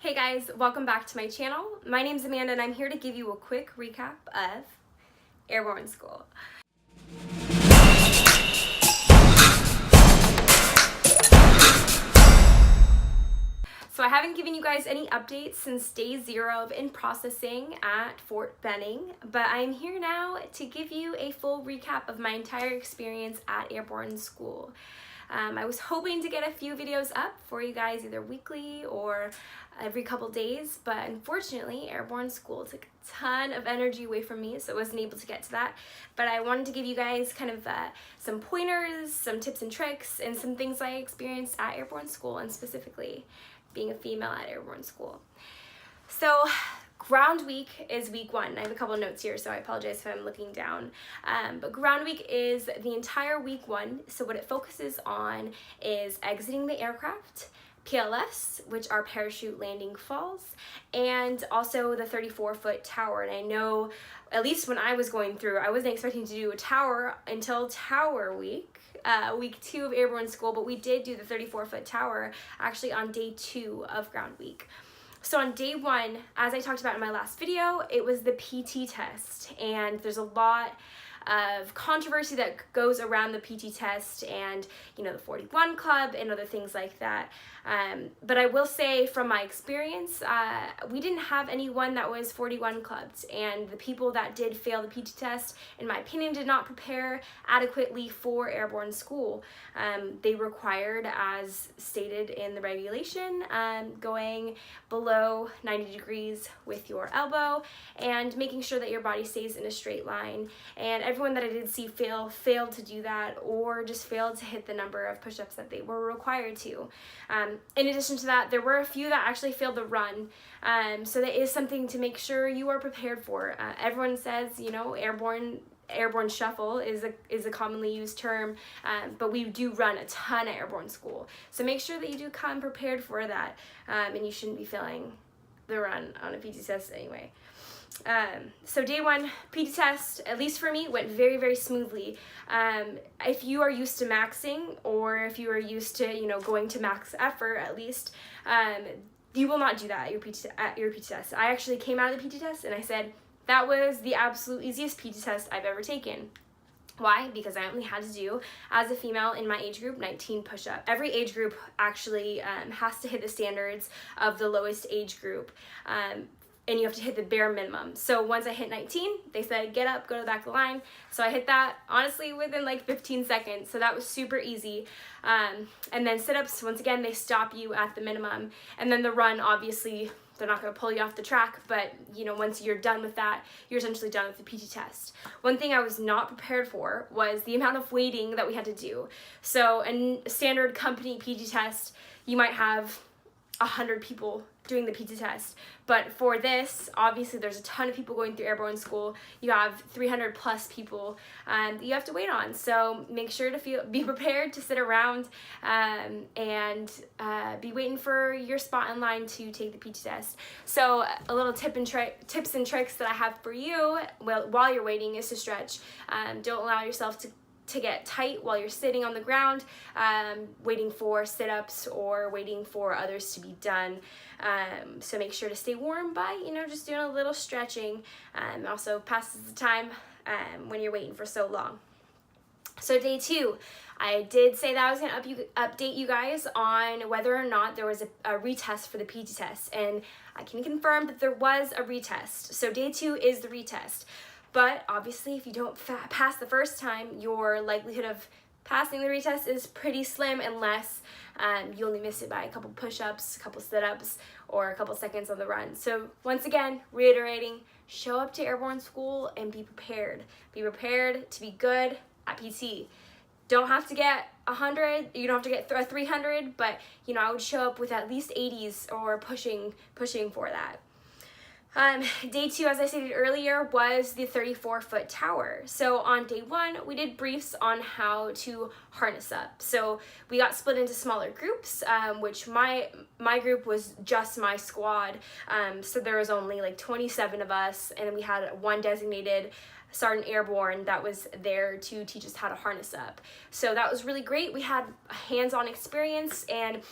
Hey guys, welcome back to my channel. My name's Amanda and I'm here to give you a quick recap of Airborne School. So I haven't given you guys any updates since day 0 of in-processing at Fort Benning, but I'm here now to give you a full recap of my entire experience at Airborne School. I was hoping to get a few videos up for you guys either weekly or every couple days, but unfortunately Airborne School took a ton of energy away from me, so I wasn't able to get to that. But I wanted to give you guys kind of some pointers, some tips and tricks, and some things I experienced at Airborne School, and specifically being a female at Airborne School. So ground week is week 1. I have a couple of notes here, so I apologize if I'm looking down. But ground week is the entire week 1. So what it focuses on is exiting the aircraft, PLFs, which are parachute landing falls, and also the 34-foot tower. And I know, at least when I was going through, I wasn't expecting to do a tower until tower week. Week 2 of Airborne School, but we did do the 34-foot tower actually on day 2 of ground week. So on day 1, as I talked about in my last video, it was the PT test, and there's a lot of controversy that goes around the PT test and, you know, the 41 Club and other things like that. But I will say from my experience, we didn't have anyone that was 41 clubbed, and the people that did fail the PT test, in my opinion, did not prepare adequately for Airborne School. They required, as stated in the regulation, going below 90 degrees with your elbow and making sure that your body stays in a straight line. And everyone that I did see failed to do that, or just failed to hit the number of push-ups that they were required to. In addition to that, there were a few that actually failed the run. So that is something to make sure you are prepared for. Everyone says, you know, airborne shuffle is a commonly used term, but we do run a ton at Airborne School. So make sure that you do come prepared for that, and you shouldn't be failing the run on a PT test anyway. So day 1 PT test, at least for me, went very, very smoothly. If you are used to maxing, or if you are used to, you know, going to max effort at least, you will not do that at your PT test. I actually came out of the PT test and I said, that was the absolute easiest PT test I've ever taken. Why? Because I only had to do, as a female in my age group, 19 push-ups. Every age group actually has to hit the standards of the lowest age group. And you have to hit the bare minimum. So once I hit 19, they said, get up, go to the back of the line. So I hit that, honestly, within like 15 seconds. So that was super easy. And then sit-ups, once again, they stop you at the minimum. And then the run, obviously, they're not gonna pull you off the track, but you know, once you're done with that, you're essentially done with the PT test. One thing I was not prepared for was the amount of waiting that we had to do. So a standard company PT test, you might have 100 people doing the PT test, but for this, obviously there's a ton of people going through Airborne School. You have 300 plus people you have to wait on, so make sure to be prepared to sit around and be waiting for your spot in line to take the PT test. So a little tips and tricks that I have for you while you're waiting is to stretch. Don't allow yourself to get tight while you're sitting on the ground, waiting for sit-ups or waiting for others to be done. So make sure to stay warm by, you know, just doing a little stretching. Also passes the time when you're waiting for so long. So day 2, I did say that I was going to update you guys on whether or not there was a retest for the PT test, and I can confirm that there was a retest. So day 2 is the retest. But obviously, if you don't pass the first time, your likelihood of passing the retest is pretty slim, unless you only miss it by a couple push-ups, a couple sit-ups, or a couple seconds on the run. So once again, reiterating, show up to Airborne School and be prepared. Be prepared to be good at PT. Don't have to get 100, you don't have to get 300, but you know, I would show up with at least 80s or pushing for that. Day 2, as I stated earlier, was the 34-foot tower. So on day 1, we did briefs on how to harness up. So we got split into smaller groups, which my group was just my squad. So there was only like 27 of us, and then we had one designated Sergeant Airborne that was there to teach us how to harness up. So that was really great. We had hands-on experience, and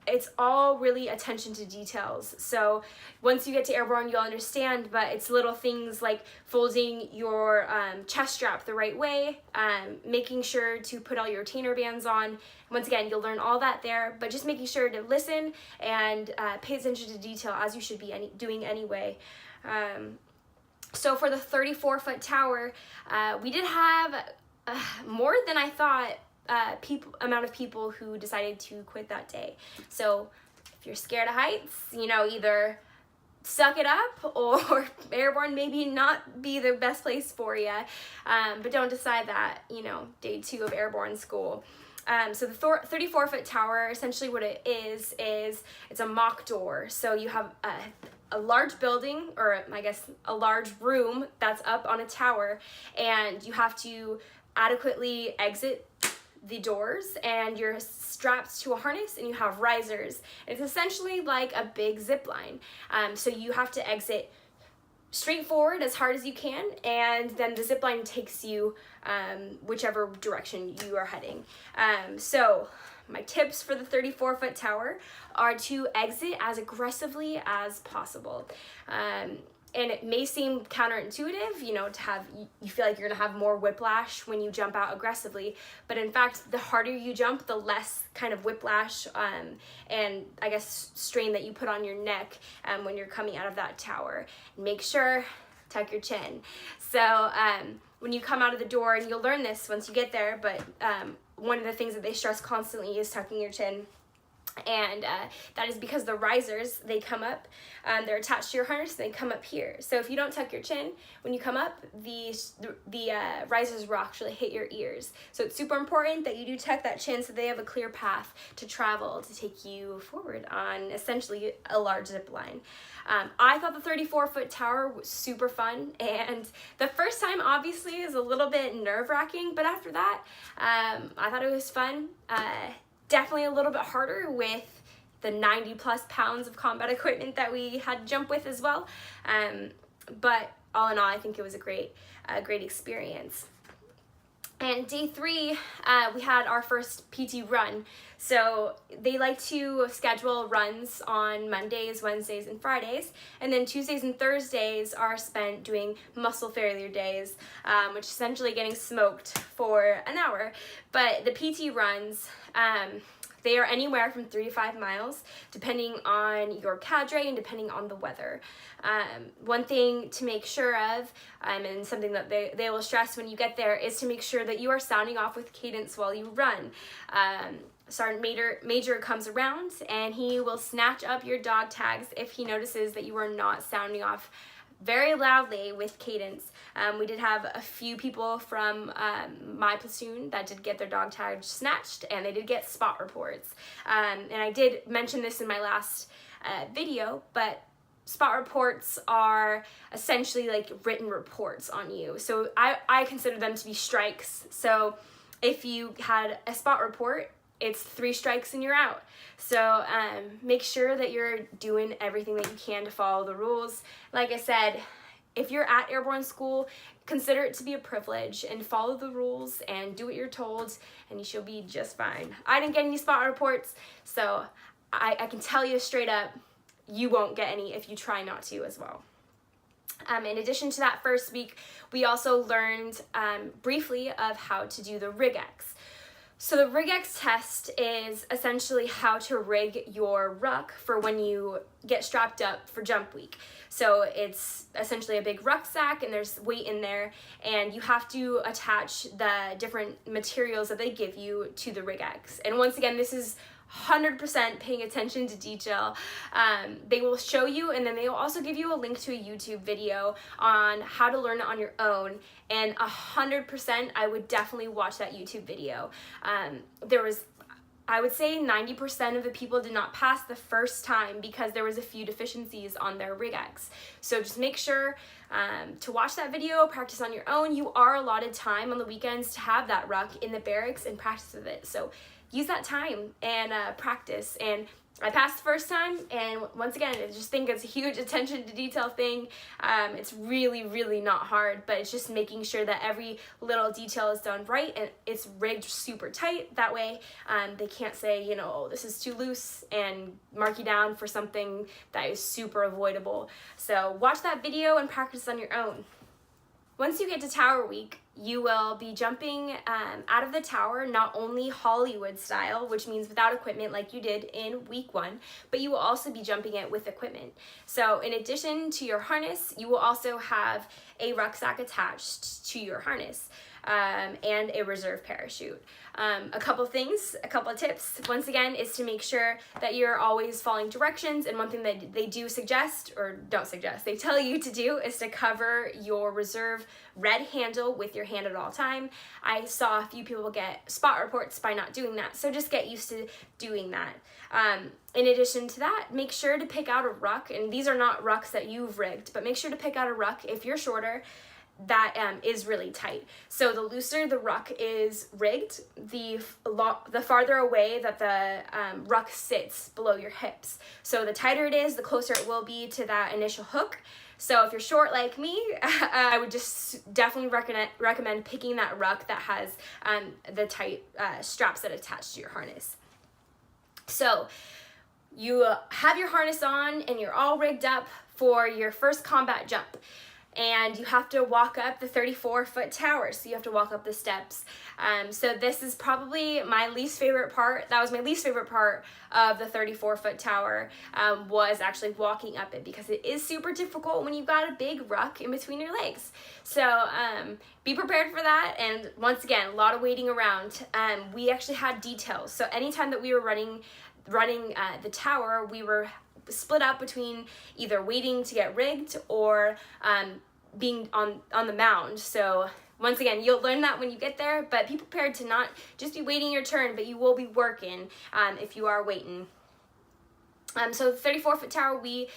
it's all really attention to details. So once you get to Airborne, you'll understand, but it's little things like folding your chest strap the right way, making sure to put all your retainer bands on. Once again, you'll learn all that there, but just making sure to listen and pay attention to detail, as you should be doing anyway. So for the 34-foot tower, we did have more than I thought amount of people who decided to quit that day. So if you're scared of heights, either suck it up, or Airborne maybe not be the best place for you. But don't decide that, day 2 of Airborne school. So the 34-foot tower, essentially what it is it's a mock door. So you have a large building, or I guess a large room that's up on a tower, and you have to adequately exit the doors, and you're strapped to a harness and you have risers. It's essentially like a big zip line. So you have to exit straight forward as hard as you can, and then the zip line takes you whichever direction you are heading. So my tips for the 34-foot tower are to exit as aggressively as possible. And it may seem counterintuitive, you feel like you're gonna have more whiplash when you jump out aggressively, but in fact, the harder you jump, the less kind of whiplash and I guess strain that you put on your neck when you're coming out of that tower. Make sure, tuck your chin. So when you come out of the door, and you'll learn this once you get there, but one of the things that they stress constantly is tucking your chin. And that is because the risers, they come up, they're attached to your harness, and they come up here. So if you don't tuck your chin, when you come up, the risers will actually hit your ears. So it's super important that you do tuck that chin so they have a clear path to travel to take you forward on essentially a large zip line. I thought the 34-foot tower was super fun, and the first time obviously is a little bit nerve-wracking, but after that, I thought it was fun. Definitely a little bit harder with the 90+ pounds of combat equipment that we had to jump with as well. But all in all, I think it was a great experience. And day 3, we had our first PT run. So they like to schedule runs on Mondays, Wednesdays, and Fridays. And then Tuesdays and Thursdays are spent doing muscle failure days, which is essentially getting smoked for an hour. But the PT runs, they are anywhere from 3 to 5 miles, depending on your cadre and depending on the weather. One thing to make sure of, and something that they will stress when you get there, is to make sure that you are sounding off with cadence while you run. Sergeant Major comes around, and he will snatch up your dog tags if he notices that you are not sounding off very loudly with cadence. We did have a few people from my platoon that did get their dog tags snatched, and they did get spot reports. And I did mention this in my last video, but spot reports are essentially like written reports on you. So I consider them to be strikes. So if you had a spot report, it's 3 strikes and you're out. So make sure that you're doing everything that you can to follow the rules. Like I said, if you're at Airborne school, consider it to be a privilege and follow the rules and do what you're told, and you should be just fine. I didn't get any spot reports, so I can tell you straight up, you won't get any if you try not to as well. In addition to that first week, we also learned briefly of how to do the RigX. So the RigX test is essentially how to rig your ruck for when you get strapped up for jump week. So it's essentially a big rucksack, and there's weight in there, and you have to attach the different materials that they give you to the RigX. And once again, this is 100% paying attention to detail. They will show you, and then they will also give you a link to a YouTube video on how to learn it on your own, and 100% I would definitely watch that YouTube video. I would say 90% of the people did not pass the first time because there was a few deficiencies on their RigX. So just make sure to watch that video, practice on your own. You are allotted time on the weekends to have that ruck in the barracks and practice with it. So use that time and practice, and I passed the first time, and once again, I just think it's a huge attention to detail thing. It's really, really not hard, but it's just making sure that every little detail is done right and it's rigged super tight. That way, they can't say, you know, oh, this is too loose, and mark you down for something that is super avoidable. So watch that video and practice on your own. Once you get to Tower Week, you will be jumping out of the tower, not only Hollywood style, which means without equipment like you did in week 1, but you will also be jumping it with equipment. So in addition to your harness, you will also have a rucksack attached to your harness and a reserve parachute. A couple of tips, once again, is to make sure that you're always following directions. And one thing that they do suggest, or don't suggest, they tell you to do is to cover your reserve red handle with your hand at all time. I saw a few people get spot reports by not doing that, so just get used to doing that. In addition to that, make sure to pick out a ruck, and these are not rucks that you've rigged, but make sure to pick out a ruck if you're shorter that is really tight. So the looser the ruck is rigged, the farther away that the ruck sits below your hips. So the tighter it is, the closer it will be to that initial hook. So if you're short like me, I would just definitely recommend picking that ruck that has the tight straps that attach to your harness. So you have your harness on and you're all rigged up for your first combat jump. And you have to walk up the 34-foot tower, so you have to walk up the steps. So this is probably my least favorite part. That was my least favorite part of the 34-foot tower, was actually walking up it, because it is super difficult when you've got a big ruck in between your legs. So be prepared for that, and once again, a lot of waiting around. We actually had details, so anytime that we were running the tower, we were split up between either waiting to get rigged or being on the mound. So once again, you'll learn that when you get there, but be prepared to not just be waiting your turn, but you will be working if you are waiting. So the 34-foot tower, we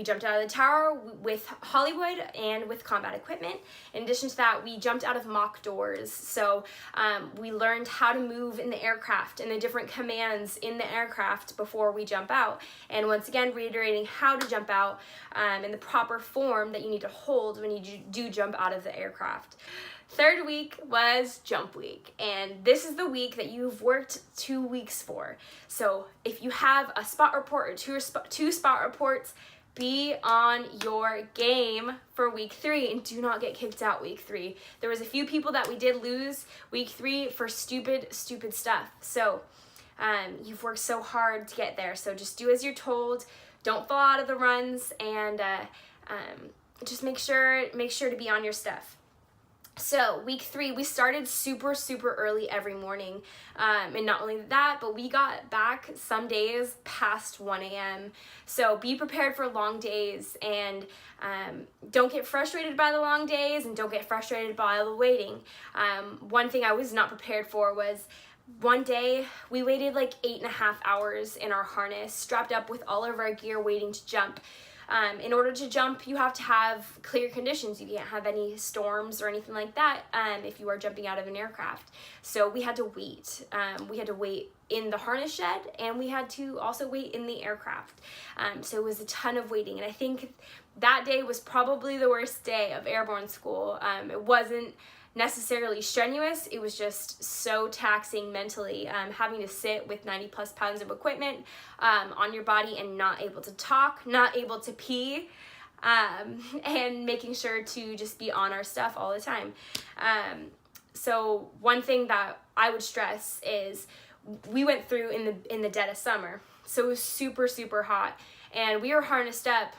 jumped out of the tower with Hollywood and with combat equipment. In addition to that, we jumped out of mock doors. So we learned how to move in the aircraft and the different commands in the aircraft before we jump out. And once again, reiterating how to jump out in the proper form that you need to hold when you do jump out of the aircraft. Third week was jump week, and this is the week that you've worked 2 weeks for. So if you have a spot report or two spot reports, be on your game for week 3 and do not get kicked out week 3. There was a few people that we did lose week 3 for stupid stuff. So you've worked so hard to get there, so just do as you're told. Don't fall out of the runs, and just make sure to be on your stuff. So week 3, we started super early every morning, and not only that, but we got back some days past 1 a.m. So be prepared for long days, and don't get frustrated by the long days, and don't get frustrated by all the waiting. One thing I was not prepared for was one day we waited like 8.5 hours in our harness, strapped up with all of our gear, waiting to jump. In order to jump, you have to have clear conditions. You can't have any storms or anything like that if you are jumping out of an aircraft. So we had to wait. We had to wait in the harness shed, and we had to also wait in the aircraft. So it was a ton of waiting, and I think that day was probably the worst day of Airborne school. It wasn't necessarily strenuous, it was just so taxing mentally, having to sit with 90+ pounds of equipment on your body and not able to talk, not able to pee, and making sure to just be on our stuff all the time. So one thing that I would stress is we went through in the dead of summer, so it was super hot, and we were harnessed up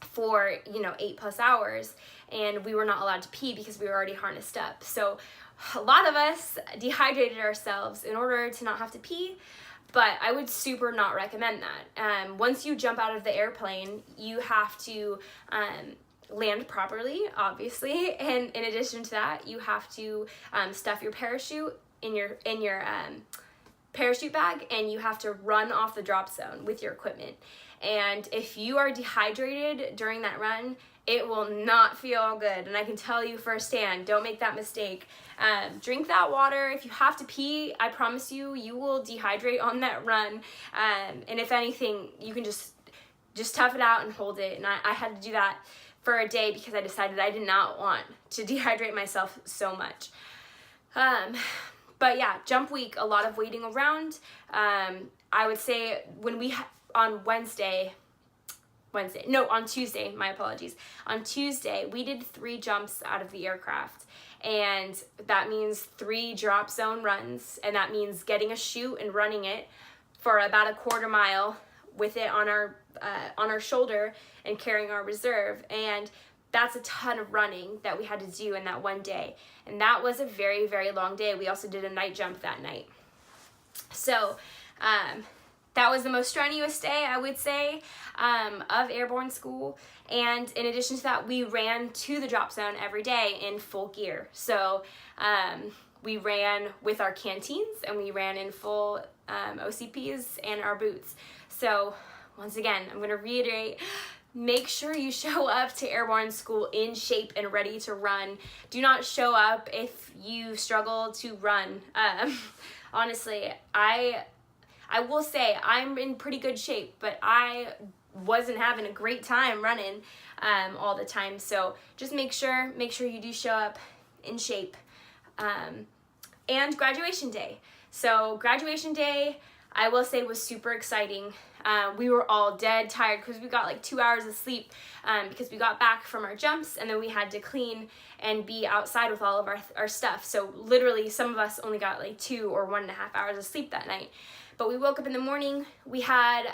for 8+ hours, and we were not allowed to pee because we were already harnessed up. So a lot of us dehydrated ourselves in order to not have to pee, but I would super not recommend that. Once you jump out of the airplane, you have to land properly, obviously, and in addition to that, you have to stuff your parachute in your parachute bag, and you have to run off the drop zone with your equipment. And if you are dehydrated during that run, it will not feel good. And I can tell you firsthand, don't make that mistake. Drink that water. If you have to pee, I promise you, you will dehydrate on that run. And if anything, you can just tough it out and hold it. And I had to do that for a day because I decided I did not want to dehydrate myself so much. But yeah, jump week, a lot of waiting around. I would say when on Tuesday, my apologies. On Tuesday, we did 3 jumps out of the aircraft. And that means 3 drop zone runs. And that means getting a chute and running it for about a quarter mile with it on our shoulder and carrying our reserve. And that's a ton of running that we had to do in that one day. And that was a very, very long day. We also did a night jump that night. So that was the most strenuous day, I would say, of Airborne school. And in addition to that, we ran to the drop zone every day in full gear. So we ran with our canteens and we ran in full OCPs and our boots. So once again, I'm going to reiterate, make sure you show up to Airborne school in shape and ready to run. Do not show up if you struggle to run. Honestly, I will say I'm in pretty good shape, but I wasn't having a great time running all the time. So just make sure you do show up in shape. And graduation day. So graduation day, I will say, was super exciting. We were all dead tired because we got like 2 hours of sleep because we got back from our jumps and then we had to clean and be outside with all of our stuff. So literally some of us only got like 2 or 1.5 hours of sleep that night. But we woke up in the morning, we had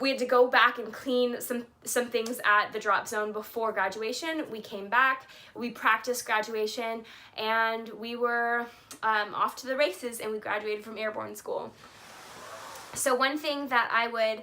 to go back and clean some things at the drop zone before graduation. We came back, we practiced graduation, and we were off to the races, and we graduated from Airborne school. So one thing that I would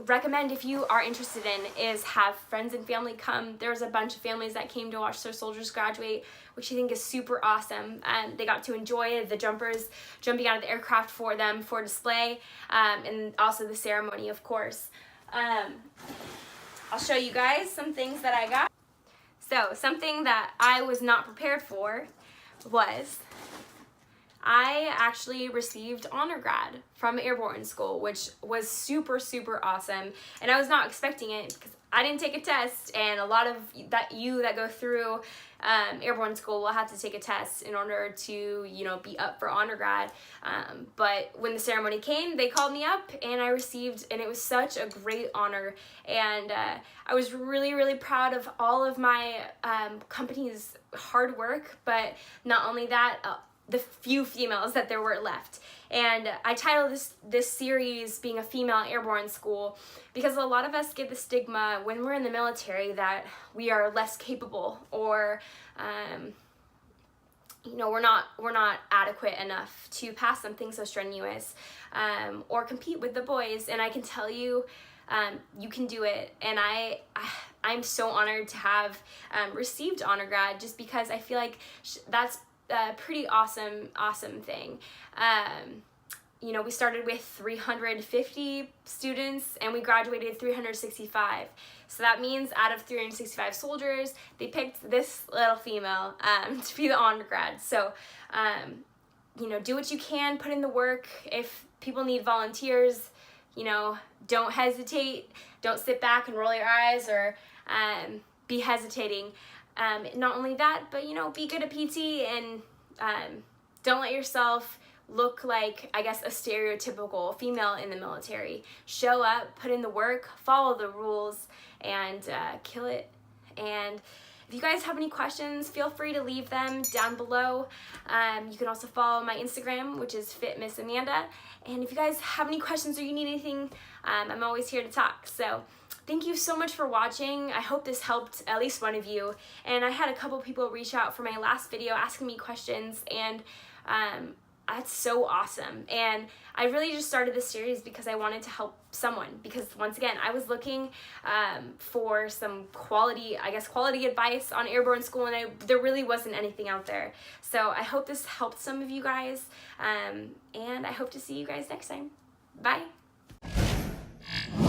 recommend if you are interested in is have friends and family come. There's a bunch of families that came to watch their soldiers graduate, which I think is super awesome. They got to enjoy the jumpers jumping out of the aircraft for them for display, and also the ceremony, of course. I'll show you guys some things that I got. So something that I was not prepared for was I actually received honor grad from Airborne school, which was super, super awesome. And I was not expecting it because I didn't take a test, and a lot of that go through Airborne school will have to take a test in order to, be up for honor grad. But when the ceremony came, they called me up and I received, and it was such a great honor. And I was really, really proud of all of my company's hard work, but not only that, the few females that there were left. And I titled this series Being a Female Airborne School because a lot of us get the stigma when we're in the military that we are less capable, or we're not adequate enough to pass something so strenuous, or compete with the boys. And I can tell you, you can do it. And I'm so honored to have received honor grad, just because I feel like that's a pretty awesome thing. We started with 350 students and we graduated 365. So that means out of 365 soldiers, they picked this little female to be the honor grad. So, do what you can, put in the work. If people need volunteers, don't hesitate. Don't sit back and roll your eyes or be hesitating. Not only that, but be good at PT, and don't let yourself look like, I guess, a stereotypical female in the military. Show up, put in the work, follow the rules, and kill it. And if you guys have any questions, feel free to leave them down below. You can also follow my Instagram, which is FitMissAmanda. And if you guys have any questions or you need anything, I'm always here to talk. So thank you so much for watching. I hope this helped at least one of you. And I had a couple people reach out for my last video asking me questions, and that's so awesome. And I really just started this series because I wanted to help someone, because once again, I was looking for some quality advice on Airborne school, and there really wasn't anything out there. So I hope this helped some of you guys, and I hope to see you guys next time. Bye. you.